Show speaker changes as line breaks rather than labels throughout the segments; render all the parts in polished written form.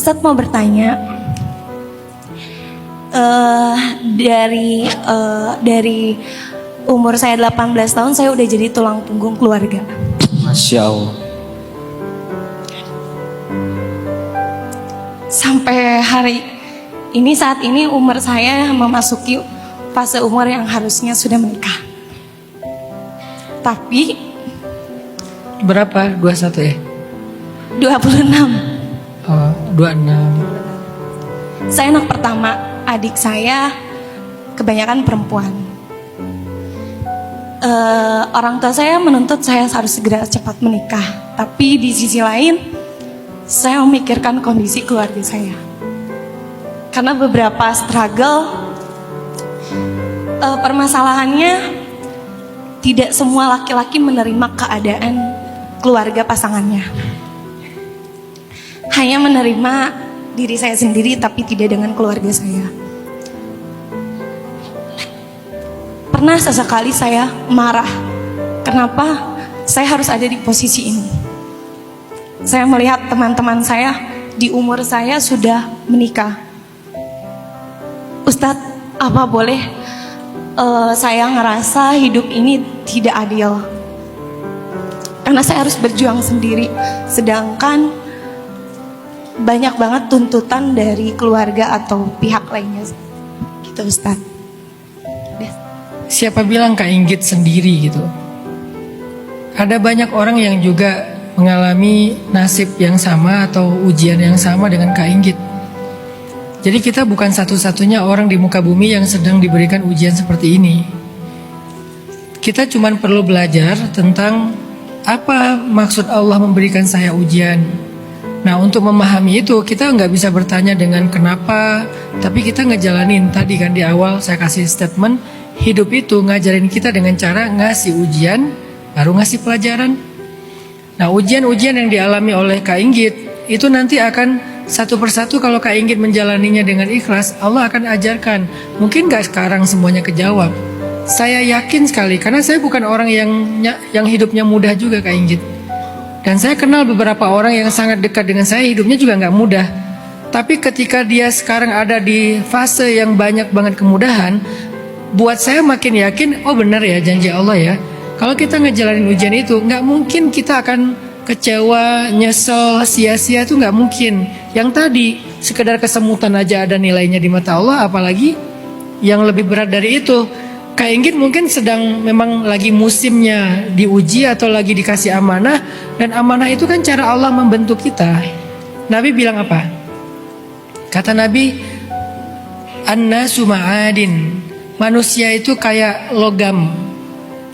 Ustadz mau bertanya, dari umur saya 18 tahun saya udah jadi tulang punggung keluarga.
Masya Allah.
Sampai saat ini umur saya memasuki fase umur yang harusnya sudah menikah. Tapi
Berapa? 21 ya?
26.
Oh, 26.
Saya anak pertama, adik saya kebanyakan perempuan. Orang tua saya menuntut saya harus segera cepat menikah. Tapi di sisi lain, saya memikirkan kondisi keluarga saya. Karena beberapa struggle, permasalahannya tidak semua laki-laki menerima keadaan keluarga pasangannya. Hanya menerima diri saya sendiri tapi tidak dengan keluarga saya. Pernah sesekali saya marah, kenapa saya harus ada di posisi ini. Saya melihat teman-teman saya di umur saya sudah menikah. Ustadz, apa boleh saya ngerasa hidup ini tidak adil? Karena saya harus berjuang sendiri, sedangkan banyak banget tuntutan dari keluarga atau pihak lainnya. Gitu Ustadz.
Siapa bilang Kak Inggit sendiri gitu? Ada banyak orang yang juga mengalami nasib yang sama atau ujian yang sama dengan Kak Inggit. Jadi kita bukan satu-satunya orang di muka bumi yang sedang diberikan ujian seperti ini. Kita cuma perlu belajar tentang apa maksud Allah memberikan saya ujian. Nah, untuk memahami itu kita nggak bisa bertanya dengan kenapa, tapi kita ngejalanin. Tadi kan di awal saya kasih statement, hidup itu ngajarin kita dengan cara ngasih ujian, baru ngasih pelajaran. Nah, ujian-ujian yang dialami oleh Kak Inggit itu nanti akan satu persatu kalau Kak Inggit menjalaninya dengan ikhlas, Allah akan ajarkan. Mungkin gak sekarang semuanya kejawab. Saya yakin sekali, karena saya bukan orang yang hidupnya mudah juga Kak Inggit. Dan saya kenal beberapa orang yang sangat dekat dengan saya, hidupnya juga gak mudah. Tapi ketika dia sekarang ada di fase yang banyak banget kemudahan, buat saya makin yakin, oh benar ya janji Allah ya. Kalau kita ngejalanin ujian itu, gak mungkin kita akan kecewa, nyesel, sia-sia, itu nggak mungkin. Yang tadi sekedar kesemutan aja ada nilainya di mata Allah, apalagi yang lebih berat dari itu. Kak Inggit mungkin sedang memang lagi musimnya diuji atau lagi dikasih amanah, dan amanah itu kan cara Allah membentuk kita. Nabi bilang apa? Kata Nabi, an-nasu ma'adin, manusia itu kayak logam.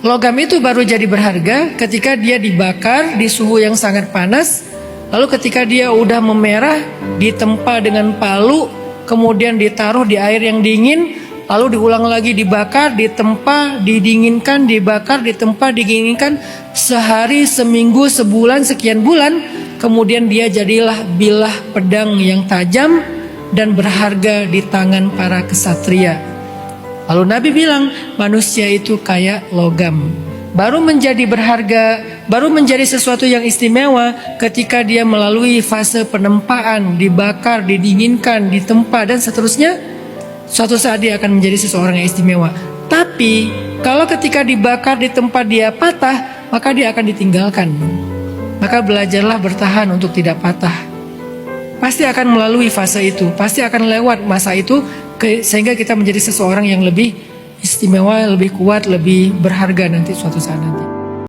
Logam itu baru jadi berharga ketika dia dibakar di suhu yang sangat panas. Lalu ketika dia udah memerah, ditempa dengan palu, kemudian ditaruh di air yang dingin, lalu diulang lagi dibakar, ditempa, didinginkan, dibakar, ditempa, didinginkan, sehari, seminggu, sebulan, sekian bulan. Kemudian dia jadilah bilah pedang yang tajam dan berharga di tangan para kesatria. Lalu Nabi bilang, manusia itu kayak logam, baru menjadi berharga, baru menjadi sesuatu yang istimewa ketika dia melalui fase penempaan, dibakar, didinginkan, ditempa, dan seterusnya. Suatu saat dia akan menjadi seseorang yang istimewa. Tapi kalau ketika dibakar, ditempa, dia patah, maka dia akan ditinggalkan. Maka belajarlah bertahan untuk tidak patah. Pasti akan melalui fase itu, pasti akan lewat masa itu, sehingga kita menjadi seseorang yang lebih istimewa, lebih kuat, lebih berharga nanti suatu saat nanti.